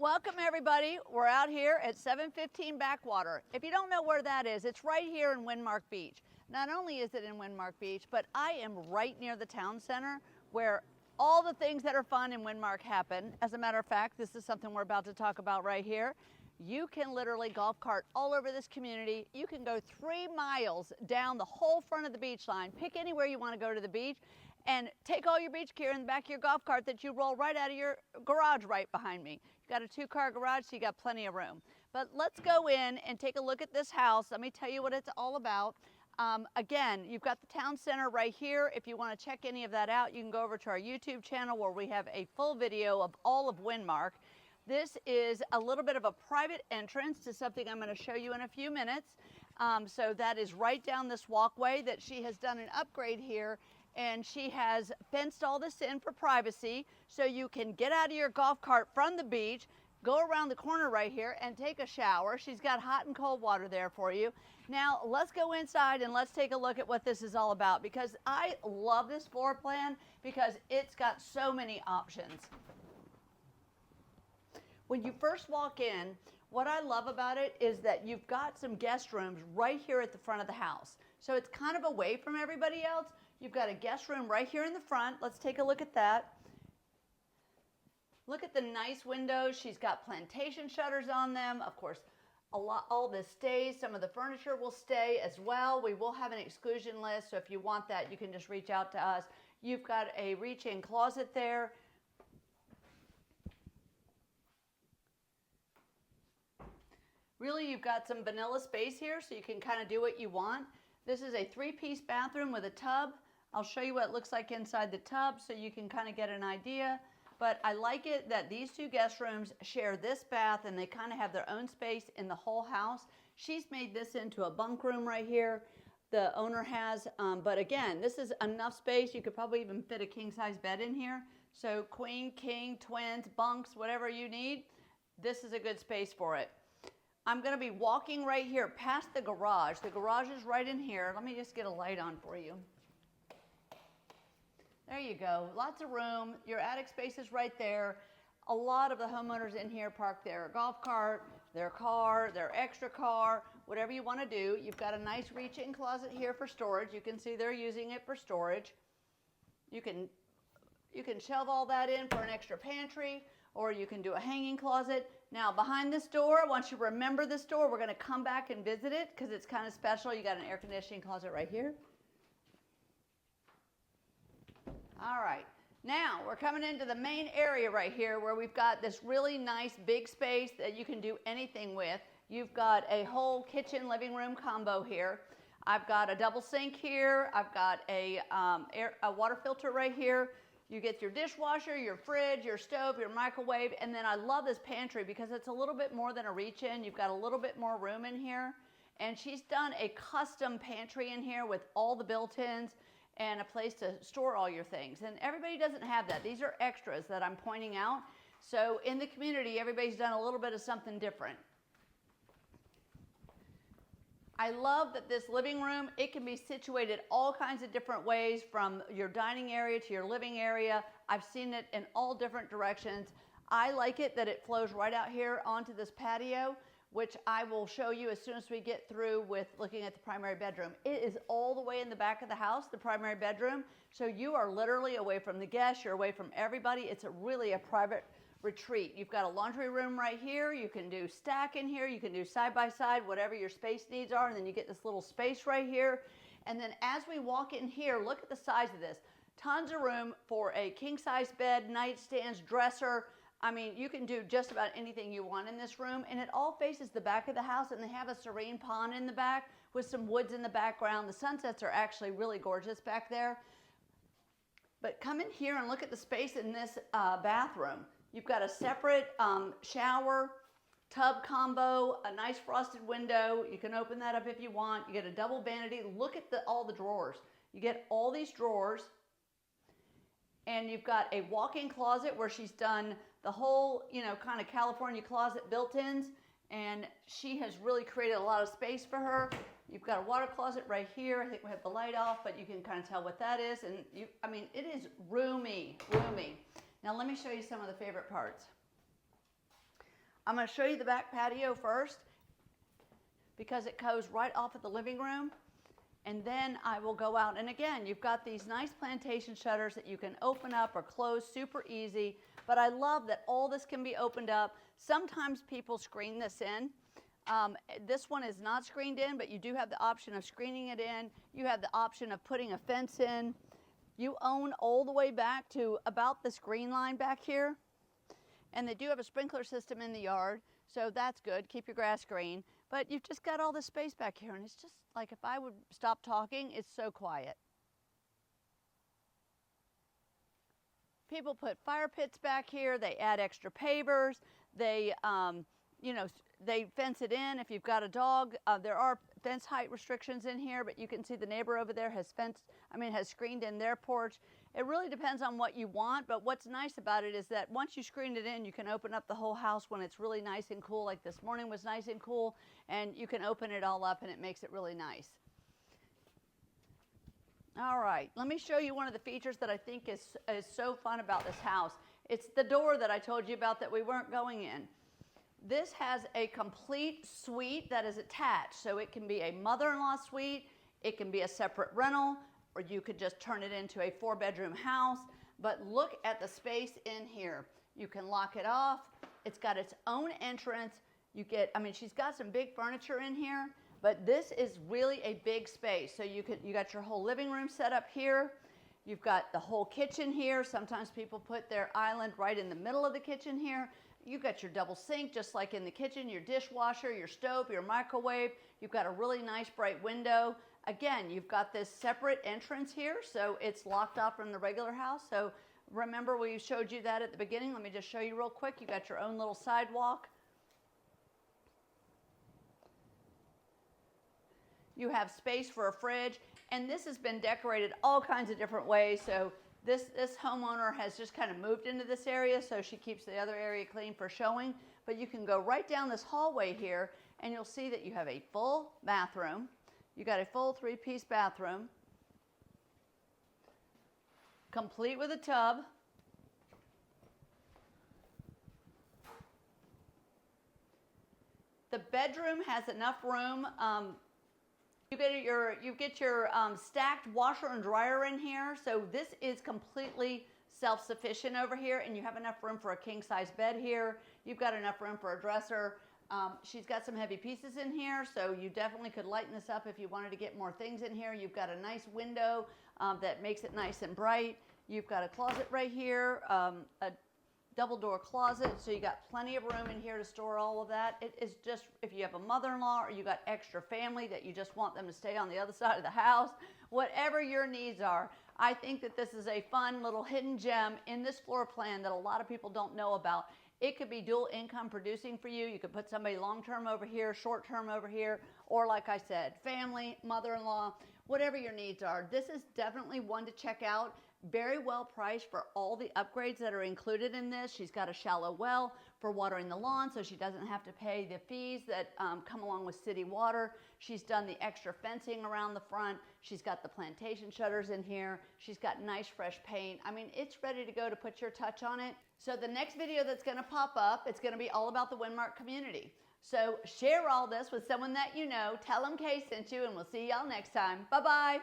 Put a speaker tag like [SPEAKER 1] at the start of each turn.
[SPEAKER 1] Welcome everybody. We're out here at 715 Backwater. If you don't know where that is, it's right here in WindMark Beach. Not only is it in WindMark Beach, but I am right near the town center where all the things that are fun in WindMark happen. As a matter of fact, this is something we're about to talk about right here. You can literally golf cart all over this community. You can go 3 miles down the whole front of the beach line, pick anywhere you want to go to the beach, and take all your beach gear in the back of your golf cart that you roll right out of your garage right behind me. You've got a 2-car garage, so you got plenty of room. But let's go in and take a look at this house. Let me tell you what it's all about. Again, you've got the town center right here. If you want to check any of that out, you can go over to our YouTube channel where we have a full video of all of WindMark. This is a little bit of a private entrance to something I'm going to show you in a few minutes. So that is right down this walkway that she has done an upgrade here, and she has fenced all this in for privacy so you can get out of your golf cart from the beach, go around the corner right here and take a shower. She's got hot and cold water there for you. Now let's go inside and let's take a look at what this is all about, because I love this floor plan because it's got so many options. When you first walk in, what I love about it is that you've got some guest rooms right here at the front of the house. So it's kind of away from everybody else. You've got a guest room right here in the front. Let's take a look at that. Look at the nice windows. She's got plantation shutters on them. Of course, all this stays. Some of the furniture will stay as well. We will have an exclusion list, so if you want that, you can just reach out to us. You've got a reach-in closet there. Really, you've got some vanilla space here, so you can kind of do what you want. This is a 3-piece bathroom with a tub. I'll show you what it looks like inside the tub so you can kind of get an idea. But I like it that these 2 guest rooms share this bath and they kind of have their own space in the whole house. She's made this into a bunk room right here. The owner has, but again, this is enough space. You could probably even fit a king-size bed in here. So queen, king, twins, bunks, whatever you need, this is a good space for it. I'm going to be walking right here past the garage. The garage is right in here. Let me just get a light on for you. There you go. Lots of room. Your attic space is right there. A lot of the homeowners in here park their golf cart, their car, their extra car, whatever you want to do. You've got a nice reach-in closet here for storage. You can see they're using it for storage. You can shelve all that in for an extra pantry, or you can do a hanging closet. Now behind this door, once you remember this door, we're going to come back and visit it because it's kind of special. You got an air conditioning closet right here. All right, now we're coming into the main area right here where we've got this really nice big space that you can do anything with. You've got a whole kitchen living room combo here. I've got a double sink here. I've got a water filter right here. You get your dishwasher, your fridge, your stove, your microwave, and then I love this pantry because it's a little bit more than a reach-in. You've got a little bit more room in here. And she's done a custom pantry in here with all the built-ins and a place to store all your things. And everybody doesn't have that. These are extras that I'm pointing out. So in the community, everybody's done a little bit of something different. I love that this living room, it can be situated all kinds of different ways, from your dining area to your living area. I've seen it in all different directions. I like it that it flows right out here onto this patio, which I will show you as soon as we get through with looking at the primary bedroom. It is all the way in the back of the house, the primary bedroom. So you are literally away from the guests, you're away from everybody. It's really a private retreat. You've got a laundry room right here. You can do stack in here. You can do side by side, whatever your space needs are. And then you get this little space right here. And then as we walk in here, look at the size of this. Tons of room for a king size bed, nightstands, dresser. I mean, you can do just about anything you want in this room. And it all faces the back of the house, and they have a serene pond in the back with some woods in the background. The sunsets are actually really gorgeous back there. But come in here and look at the space in this bathroom. You've got a separate shower, tub combo, a nice frosted window. You can open that up if you want. You get a double vanity. Look at all the drawers. You get all these drawers. And you've got a walk-in closet where she's done the whole, kind of California closet built-ins. And she has really created a lot of space for her. You've got a water closet right here. I think we have the light off, but you can kind of tell what that is. And it is roomy, roomy. Now let me show you some of the favorite parts. I'm going to show you the back patio first because it goes right off of the living room. And then I will go out, and again, you've got these nice plantation shutters that you can open up or close super easy, but I love that all this can be opened up. Sometimes people screen this in. This one is not screened in, but you do have the option of screening it in. You have the option of putting a fence in. You own all the way back to about this green line back here, and they do have a sprinkler system in the yard, so that's good. Keep your grass green. But you've just got all this space back here, and it's just like if I would stop talking, it's so quiet. People put fire pits back here. They add extra pavers. They, you know, they fence it in. If you've got a dog, there are fence height restrictions in here, but you can see the neighbor over there has has screened in their porch. It really depends on what you want, but what's nice about it is that once you screen it in, you can open up the whole house when it's really nice and cool, like this morning was nice and cool, and you can open it all up and it makes it really nice. All right, let me show you one of the features that I think is so fun about this house. It's the door that I told you about that we weren't going in. This has a complete suite that is attached, so it can be a mother-in-law suite, it can be a separate rental, or you could just turn it into a 4-bedroom house. But look at the space in here. You can lock it off. It's got its own entrance. You get, she's got some big furniture in here, but this is really a big space. So you got your whole living room set up here. You've got the whole kitchen here. Sometimes people put their island right in the middle of the kitchen here. You've got your double sink, just like in the kitchen, your dishwasher, your stove, your microwave. You've got a really nice bright window. Again, you've got this separate entrance here, so it's locked off from the regular house. So remember we showed you that at the beginning. Let me just show you real quick. You got your own little sidewalk. You have space for a fridge, and this has been decorated all kinds of different ways. So this homeowner has just kind of moved into this area, so she keeps the other area clean for showing. But you can go right down this hallway here, and you'll see that you have a full bathroom. You got a full 3-piece bathroom, complete with a tub. The bedroom has enough room. You get your stacked washer and dryer in here, so this is completely self-sufficient over here, and you have enough room for a king-size bed here. You've got enough room for a dresser. She's got some heavy pieces in here, so you definitely could lighten this up if you wanted to get more things in here. You've got a nice window that makes it nice and bright. You've got a closet right here, a double door closet, so you got plenty of room in here to store all of that. It is just, if you have a mother-in-law or you got extra family that you just want them to stay on the other side of the house, whatever your needs are, I think that this is a fun little hidden gem in this floor plan that a lot of people don't know about. It could be dual income producing for you. You could put somebody long-term over here, short-term over here, or like I said, family, mother-in-law, whatever your needs are. This is definitely one to check out. Very well priced for all the upgrades that are included in this. She's got a shallow well for watering the lawn, so she doesn't have to pay the fees that come along with city water. She's done the extra fencing around the front. She's got the plantation shutters in here. She's got nice fresh paint. It's ready to go to put your touch on it. So the next video that's going to pop up, it's going to be all about the WindMark community. So share all this with someone that you know. Tell them Kay sent you, and we'll see y'all next time. Bye-bye.